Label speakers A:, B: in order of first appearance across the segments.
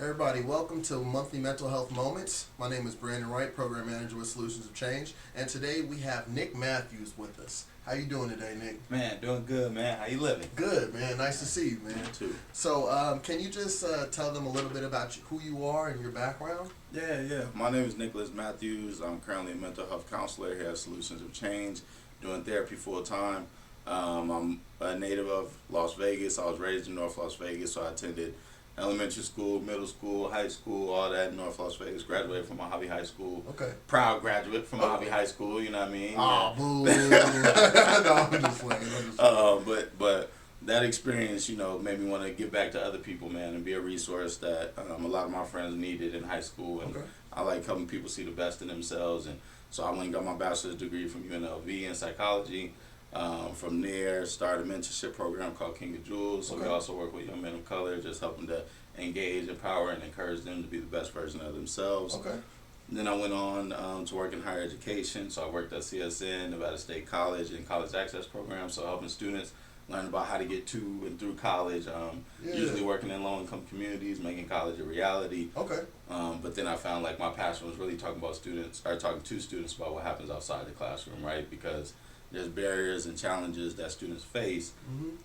A: Everybody, welcome to Monthly Mental Health Moments. My name is Brandon Wright, Program Manager with Solutions of Change, and today we have Nick Matthews with us. How you doing today, Nick?
B: Man, doing good, man. How you living?
A: Good, man. Nice to see you, man.
B: You too.
A: So, can you just tell them a little bit about who you are and your background?
B: Yeah. My name is Nicholas Matthews. I'm currently a mental health counselor here at Solutions of Change, doing therapy full time. I'm a native of Las Vegas. I was raised in North Las Vegas, so I attended elementary school, middle school, high school, all that in North Las Vegas. Graduated from Mojave High School.
A: Okay.
B: Proud graduate from Mojave High School, you know what I mean?
A: Oh, boo. No, I'm just playing.
B: But that experience, made me want to give back to other people, man, and be a resource that a lot of my friends needed in high school. And I like helping people see the best in themselves. And so I went and got my bachelor's degree from UNLV in psychology. From there, started a mentorship program called King of Jewels. So we also work with young men of color, just helping to engage, empower, and encourage them to be the best version of themselves. Then I went on to work in higher education. So I worked at CSN, Nevada State College, and College Access Program. So helping students learn about how to get to and through college. Usually working in low-income communities, making college a reality. But then I found like my passion was really talking to students about what happens outside the classroom, right? Because there's barriers and challenges that students face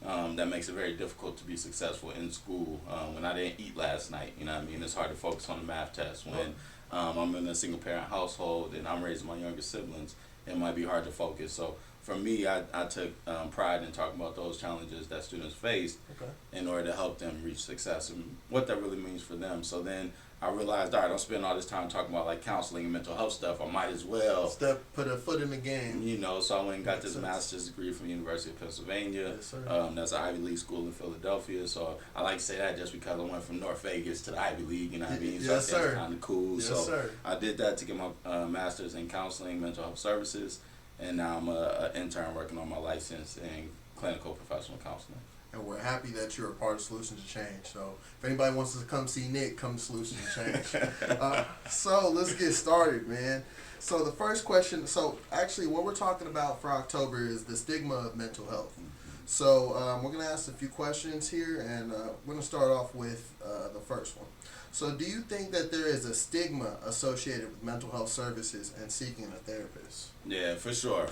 B: that makes it very difficult to be successful in school. When I didn't eat last night, you know what I mean? It's hard to focus on the math test. When I'm in a single parent household and I'm raising my younger siblings, it might be hard to focus. So for me, I took pride in talking about those challenges that students face in order to help them reach success and what that really means for them. So then I realized, all right, I'm spending all this time talking about like counseling and mental health stuff. I might as well
A: put a foot in the game.
B: So I went and got this master's degree from the University of Pennsylvania.
A: Yes, sir.
B: That's an Ivy League school in Philadelphia. So I like to say that just because I went from North Vegas to the Ivy League, you know what I mean? So
A: Yes, sir.
B: That's kind of cool.
A: Yes,
B: so
A: sir.
B: I did that to get my master's in counseling, mental health services, and now I'm an intern working on my license in clinical professional counseling.
A: And we're happy that you're a part of Solutions to Change. So if anybody wants to come see Nick, come to Solutions to Change. So let's get started, man. So the first question, so actually what we're talking about for October is the stigma of mental health. So we're going to ask a few questions here, and we're going to start off with the first one. So do you think that there is a stigma associated with mental health services and seeking a therapist?
B: Yeah, for sure.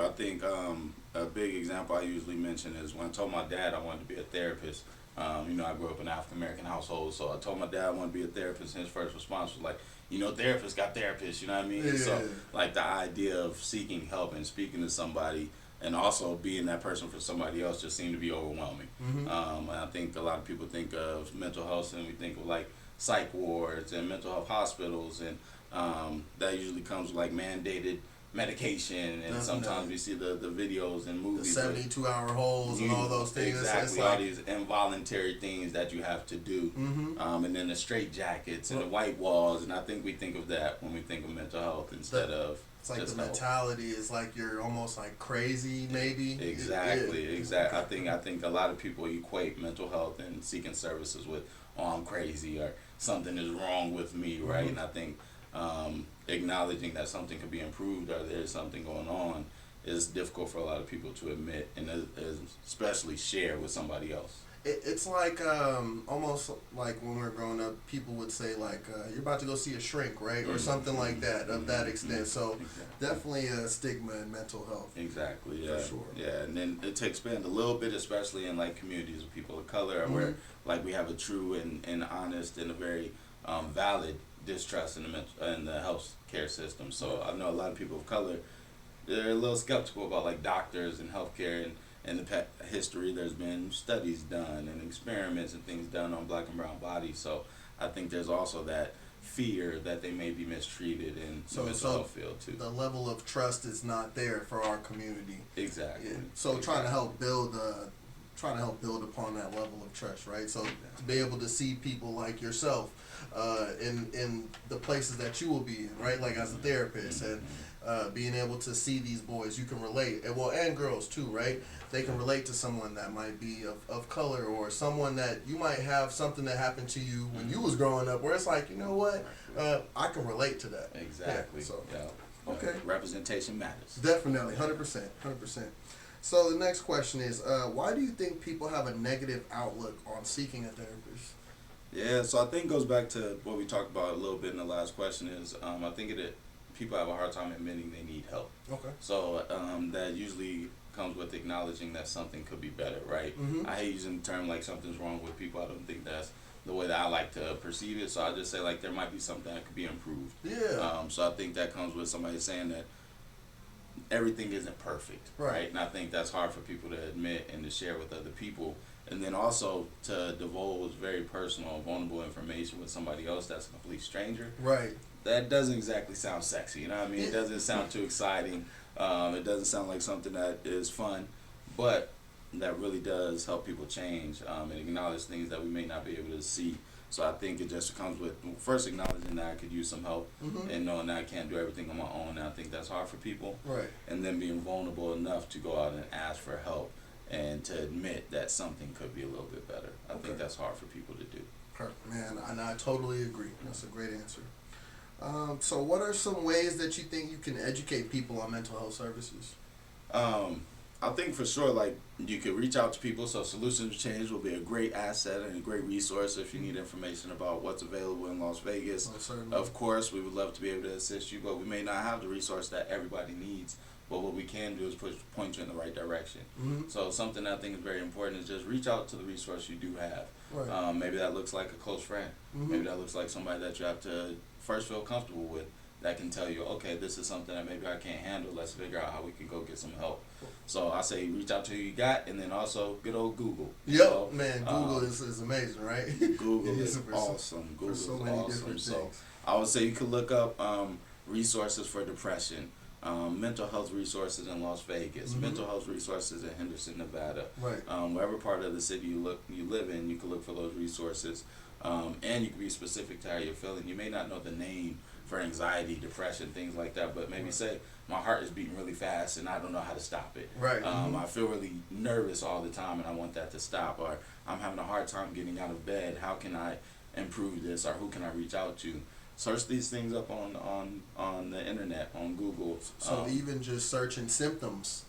B: I think a big example I usually mention is when I told my dad I wanted to be a therapist. I grew up in an African-American household, so I told my dad I wanted to be a therapist, and his first response was like, therapists got therapists, you know what I mean?
A: Yeah.
B: So, like, the idea of seeking help and speaking to somebody and also being that person for somebody else just seemed to be overwhelming. And I think a lot of people think of mental health and we think of, like, psych wards and mental health hospitals, and that usually comes with, like, mandated medication, and sometimes we see the videos and movies.
A: The 72-hour holds and all those things.
B: Exactly, all these involuntary things that you have to do. And then the straight jackets and the white walls, and I think we think of that when we think of mental health instead of
A: it's like
B: just
A: the mentality is like you're almost like crazy, maybe.
B: Exactly. I think a lot of people equate mental health and seeking services with, oh, I'm crazy or something is wrong with me, right? And I think acknowledging that something could be improved or there's something going on is difficult for a lot of people to admit and especially share with somebody else.
A: It's like almost like when we were growing up, people would say like, you're about to go see a shrink, right? Or something like that, of that extent. So definitely a stigma in mental health.
B: Exactly, yeah.
A: For sure.
B: Yeah, and then to expand a little bit, especially in like communities of people of color, where like we have a true and honest and a very valid distrust in the health care system. So I know a lot of people of color, they're a little skeptical about like doctors and healthcare, and in the history there's been studies done and experiments and things done on black and brown bodies. So I think there's also that fear that they may be mistreated in the mental health field too.
A: The level of trust is not there for our community.
B: Exactly.
A: Yeah. So trying to help build upon that level of trust, right? So to be able to see people like yourself in the places that you will be in, right? Like as a therapist, and being able to see these boys, you can relate, and girls too, right? They can relate to someone that might be of color, or someone that you might have something that happened to you when you was growing up, where it's like, you know what, I can relate to that.
B: Exactly.
A: Yeah, so
B: okay. Representation matters.
A: Definitely, 100%. So the next question is, why do you think people have a negative outlook on seeking a therapist?
B: Yeah, so I think it goes back to what we talked about a little bit in the last question is I think people have a hard time admitting they need help.
A: Okay.
B: So that usually comes with acknowledging that something could be better, right?
A: Mm-hmm.
B: I hate using the term like something's wrong with people. I don't think that's the way that I like to perceive it. So I just say like there might be something that could be improved.
A: Yeah.
B: So I think that comes with somebody saying that everything isn't perfect, right? And I think that's hard for people to admit and to share with other people. And then also to divulge very personal, vulnerable information with somebody else that's a complete stranger.
A: Right.
B: That doesn't exactly sound sexy, you know what I mean? It doesn't sound too exciting. It doesn't sound like something that is fun, but that really does help people change and acknowledge things that we may not be able to see. So I think it just comes with first acknowledging that I could use some help and knowing that I can't do everything on my own. And I think that's hard for people.
A: Right.
B: And then being vulnerable enough to go out and ask for help and to admit that something could be a little bit better. I think that's hard for people to do.
A: Perfect, man. And I totally agree. That's a great answer. So what are some ways that you think you can educate people on mental health services?
B: I think for sure, like, you could reach out to people. So Solutions to Change will be a great asset and a great resource if you need information about what's available in Las Vegas. Of course, we would love to be able to assist you, but we may not have the resource that everybody needs. But what we can do is point you in the right direction. So something I think is very important is just reach out to the resource you do have.
A: Right.
B: Maybe that looks like a close friend. Maybe that looks like somebody that you have to first feel comfortable with, that can tell you, okay, this is something that maybe I can't handle. Let's figure out how we can go get some help. So I say reach out to who you got, and then also good old Google.
A: Yep, so, man, Google is amazing, right?
B: Google is awesome. Google is awesome. So I would say you could look up resources for depression, mental health resources in Las Vegas, mental health resources in Henderson, Nevada.
A: Right.
B: Wherever part of the city you live in, you can look for those resources. And you can be specific to how you're feeling. You may not know the name for anxiety, depression, things like that, but maybe say, my heart is beating really fast and I don't know how to stop it.
A: Right.
B: I feel really nervous all the time and I want that to stop. Or I'm having a hard time getting out of bed. How can I improve this? Or who can I reach out to? Search these things up on the internet, on Google.
A: So even just searching symptoms,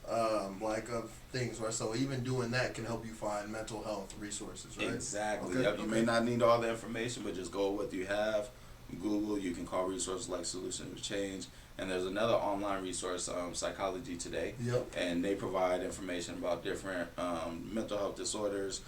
A: like of things, right? So even doing that can help you find mental health resources, right?
B: Exactly. Yep. You may not need all the information, but just go with what you have. Google. You can call resources like Solutions to Change. And there's another online resource, Psychology Today.
A: Yep.
B: And they provide information about different mental health disorders,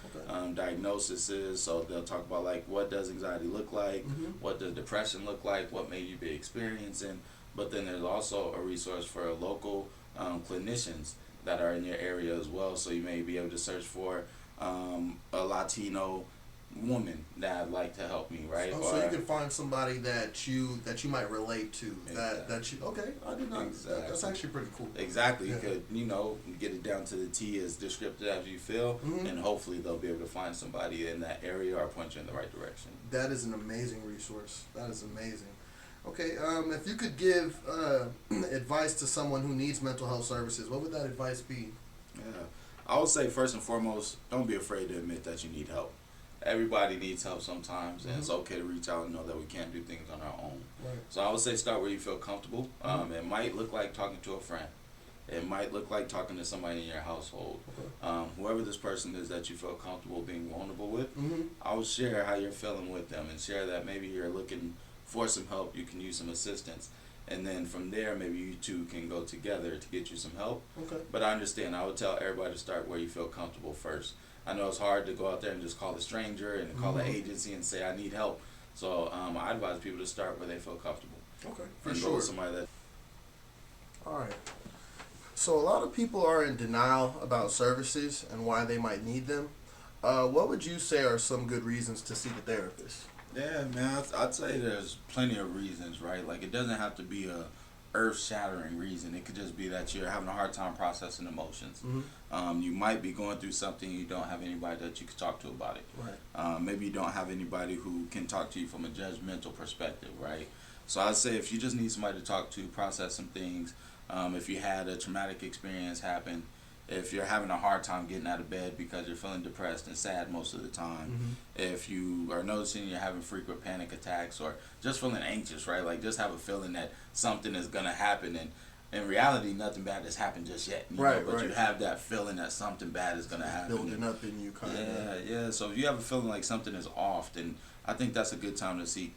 B: diagnoses. So they'll talk about like what does anxiety look like, what does depression look like, what may you be experiencing. But then there's also a resource for local clinicians that are in your area as well. So you may be able to search for a Latino woman that'd like to help me, right?
A: Oh, so you can find somebody that you might relate to. That you I did not.
B: Exactly.
A: That's actually pretty cool.
B: Exactly. You could get it down to the T as descriptive as you feel, and hopefully they'll be able to find somebody in that area or point you in the right direction.
A: That is an amazing resource. That is amazing. Okay, if you could give advice to someone who needs mental health services, what would that advice be?
B: Yeah, I would say first and foremost, don't be afraid to admit that you need help. Everybody needs help sometimes, and it's okay to reach out and know that we can't do things on our own.
A: Right.
B: So I would say start where you feel comfortable. It might look like talking to a friend. It might look like talking to somebody in your household. Whoever this person is that you feel comfortable being vulnerable with, I would share how you're feeling with them and share that maybe you're looking for some help, you can use some assistance. And then from there, maybe you two can go together to get you some help.
A: Okay.
B: But I understand. I would tell everybody to start where you feel comfortable first. I know it's hard to go out there and just call a stranger and call an agency and say, I need help. So I advise people to start where they feel comfortable.
A: Okay, for
B: and
A: sure.
B: Go with somebody that.
A: All right. So a lot of people are in denial about services and why they might need them. What would you say are some good reasons to see the therapist?
B: Yeah, man, I'd say there's plenty of reasons, right? Like, it doesn't have to be a earth-shattering reason. It could just be that you're having a hard time processing emotions. You might be going through something, you don't have anybody that you can talk to about it.
A: Right.
B: Maybe you don't have anybody who can talk to you from a judgmental perspective, right? So I'd say if you just need somebody to talk to, process some things, if you had a traumatic experience happen, if you're having a hard time getting out of bed because you're feeling depressed and sad most of the time, if you are noticing you're having frequent panic attacks or just feeling anxious, right? Like just have a feeling that something is going to happen. And in reality, nothing bad has happened just yet. But you have that feeling that something bad is going to happen.
A: Building up in you, kind of.
B: Yeah. So if you have a feeling like something is off, then I think that's a good time to seek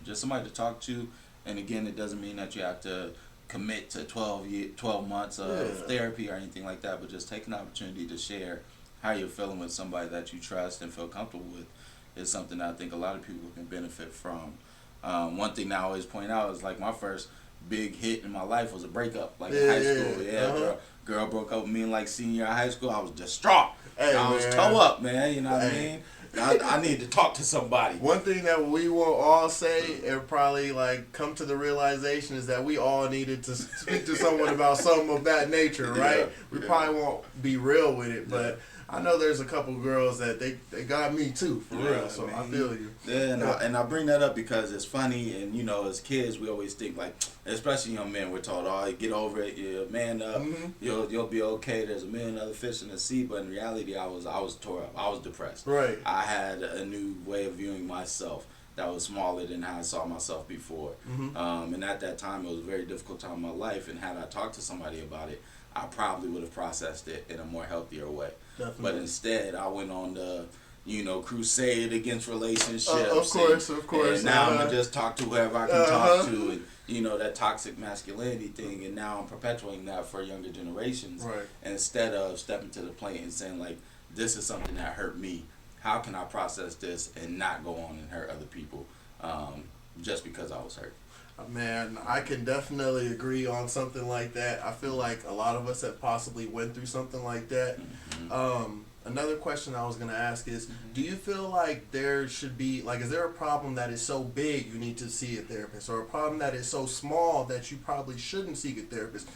B: just somebody to talk to. And again, it doesn't mean that you have to commit to 12 months of therapy or anything like that, but just take an opportunity to share how you're feeling with somebody that you trust and feel comfortable with is something that I think a lot of people can benefit from. One thing that I always point out is like my first big hit in my life was a breakup, like in high school. Girl broke up with me in like senior year of high school. I was distraught. I was toe up, man. You know what I mean? I need to talk to somebody.
A: One thing that we will all say and probably like come to the realization is that we all needed to speak to someone about something of that nature, right? We probably won't be real with it, but I know there's a couple girls that they got me too, for real. So I feel you.
B: Yeah, and I bring that up because it's funny, and as kids we always think like, especially young men, we're told, "Oh, get over it, you man up, you'll be okay." There's a million other fish in the sea, but in reality, I was tore up. I was depressed.
A: Right.
B: I had a new way of viewing myself that was smaller than how I saw myself before. And at that time, it was a very difficult time in my life. And had I talked to somebody about it, I probably would have processed it in a more healthier way.
A: Definitely.
B: But instead, I went on the, crusade against relationships.
A: Of course.
B: And now I'm going to just talk to whoever I can talk to. And, that toxic masculinity thing. And now I'm perpetuating that for younger generations.
A: Right.
B: Instead of stepping to the plate and saying, like, this is something that hurt me. How can I process this and not go on and hurt other people just because I was hurt?
A: Man, I can definitely agree on something like that. I feel like a lot of us have possibly went through something like that. Another question I was going to ask is, do you feel like there should be, like, is there a problem that is so big you need to see a therapist, or a problem that is so small that you probably shouldn't seek a therapist?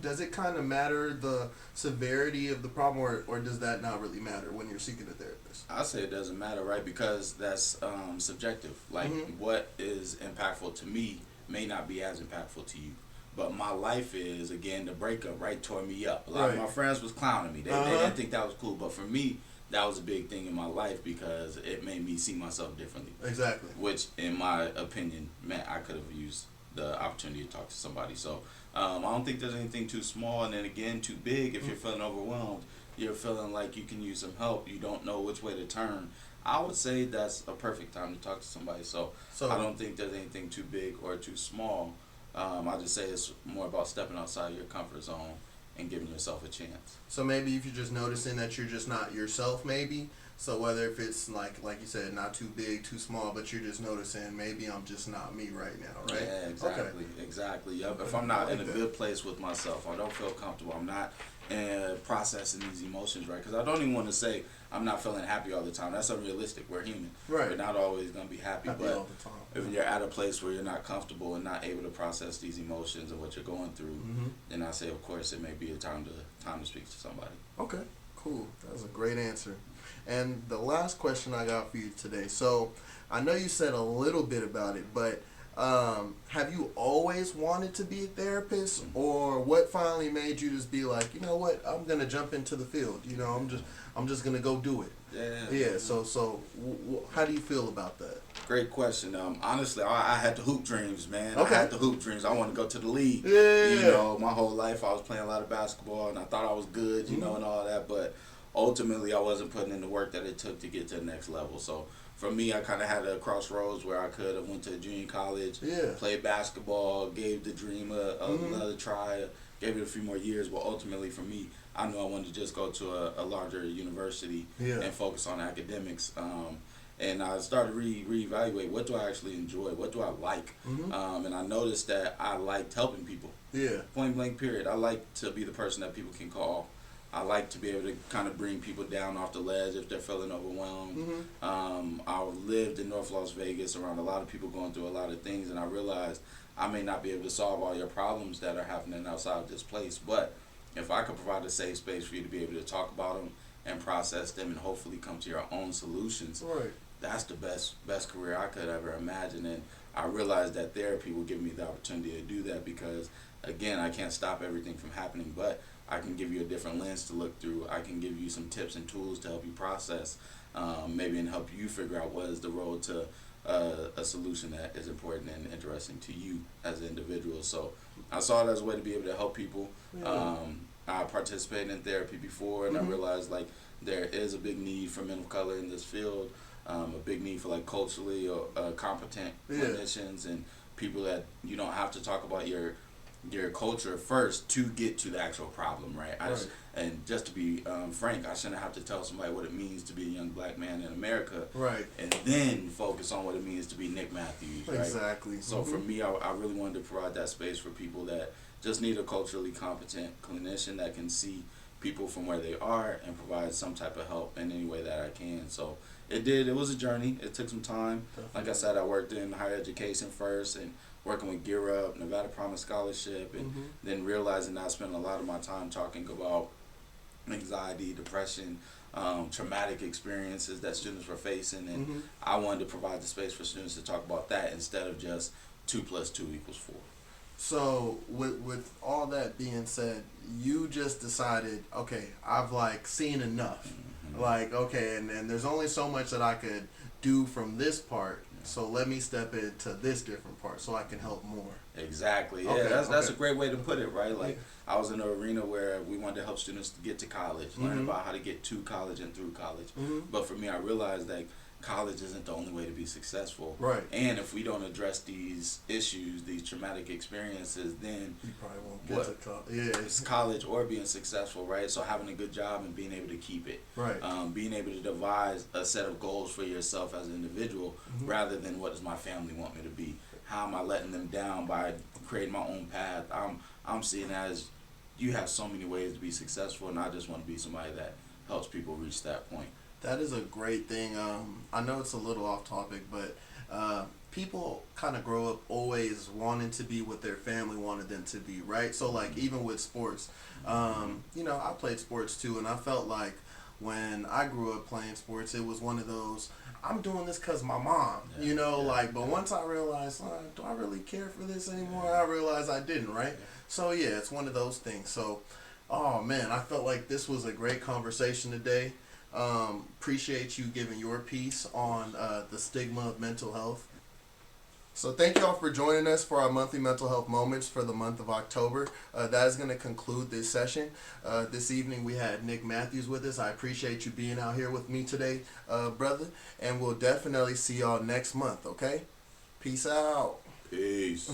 A: Does it kind of matter the severity of the problem, or does that not really matter when you're seeking a therapist?
B: I say it doesn't matter, right? Because that's subjective. Like, what is impactful to me may not be as impactful to you. But my life is, again, the breakup, right, tore me up. A lot of my friends was clowning me. They didn't think that was cool. But for me, that was a big thing in my life because it made me see myself differently.
A: Exactly.
B: Which, in my opinion, meant I could have used the opportunity to talk to somebody. So I don't think there's anything too small and then, again, too big. If you're feeling overwhelmed, you're feeling like you can use some help, you don't know which way to turn, I would say that's a perfect time to talk to somebody. So I don't think there's anything too big or too small. I just say it's more about stepping outside your comfort zone and giving yourself a chance.
A: So maybe if you're just noticing that you're just not yourself, maybe. So whether if it's like you said, not too big, too small, but you're just noticing maybe I'm just not me right now, right?
B: Yeah, exactly. Yep. If I'm not in a good place with myself, I don't feel comfortable, I'm not processing these emotions right, because I don't even want to say I'm not feeling happy all the time. That's unrealistic. We're human.
A: Right.
B: We're not always going to be happy, but
A: all the time.
B: If you're at a place where you're not comfortable and not able to process these emotions and what you're going through, then I say, of course, it may be a time to speak to somebody.
A: Okay, cool. That was a great answer. And the last question I got for you today. So I know you said a little bit about it, but have you always wanted to be a therapist, or what finally made you just be like, you know what, I'm gonna jump into the field. I'm just gonna go do it. Yeah. So how do you feel about that?
B: Great question. Honestly, I had the hoop dreams, man.
A: Okay.
B: I had the hoop dreams. I want to go to the league.
A: Yeah.
B: My whole life I was playing a lot of basketball, and I thought I was good, and all that. But ultimately, I wasn't putting in the work that it took to get to the next level. So for me, I kind of had a crossroads where I could have went to junior college, played basketball, gave the dream another try, gave it a few more years. But ultimately, for me, I knew I wanted to just go to a larger university and focus on academics. And I started to reevaluate, what do I actually enjoy? What do I like? And I noticed that I liked helping people.
A: Yeah.
B: Point blank, period. I like to be the person that people can call. I like to be able to kind of bring people down off the ledge if they're feeling overwhelmed. I lived in North Las Vegas around a lot of people going through a lot of things, and I realized I may not be able to solve all your problems that are happening outside of this place, but if I could provide a safe space for you to be able to talk about them and process them and hopefully come to your own solutions, that's the best career I could ever imagine. And I realized that therapy will give me the opportunity to do that because, again, I can't stop everything from happening, but I can give you a different lens to look through. I can give you some tips and tools to help you process, maybe and help you figure out what is the road to a solution that is important and interesting to you as an individual. So I saw it as a way to be able to help people. I participated in therapy before, and I realized like there is a big need for men of color in this field, a big need for like culturally competent clinicians and people that you don't have to talk about your culture first to get to the actual problem, right? And just to be frank, I shouldn't have to tell somebody what it means to be a young black man in America,
A: right?
B: And then focus on what it means to be Nick Matthews, right?
A: Exactly.
B: So for me, I really wanted to provide that space for people that just need a culturally competent clinician that can see people from where they are and provide some type of help in any way that I can. So it was a journey. It took some time. Definitely. Like I said, I worked in higher education first and working with Gear Up, Nevada Promise Scholarship, and then realizing I spent a lot of my time talking about anxiety, depression, traumatic experiences that students were facing, and I wanted to provide the space for students to talk about that instead of just 2 + 2 = 4.
A: So with all that being said, you just decided, okay, I've like seen enough. Like, okay, and there's only so much that I could do from this part. So let me step into this different part so I can help more.
B: Exactly. Yeah, that's a great way to put it, right? Like I was in an arena where we wanted to help students get to college, learn about how to get to college and through college. But for me, I realized that college isn't the only way to be successful.
A: Right.
B: And if we don't address these issues, these traumatic experiences, then
A: you probably won't get to college. Yeah.
B: It's college or being successful, right? So having a good job and being able to keep it.
A: Right.
B: Being able to devise a set of goals for yourself as an individual rather than what does my family want me to be? How am I letting them down by creating my own path? I'm seeing it as you have so many ways to be successful, and I just want to be somebody that helps people reach that point.
A: That is a great thing. I know it's a little off topic, but people kind of grow up always wanting to be what their family wanted them to be, right? So like even with sports, you know, I played sports too, and I felt like when I grew up playing sports, it was one of those, I'm doing this because my mom, you know, like, but once I realized, do I really care for this anymore? I realized I didn't, right? So yeah, it's one of those things. So, oh man, I felt like this was a great conversation today. Appreciate you giving your piece on the stigma of mental health. So thank y'all for joining us for our monthly mental health moments for the month of October. That is going to conclude this session. This evening we had Nick Matthews with us. I appreciate you being out here with me today, brother. And we'll definitely see y'all next month, okay? Peace out.
B: Peace.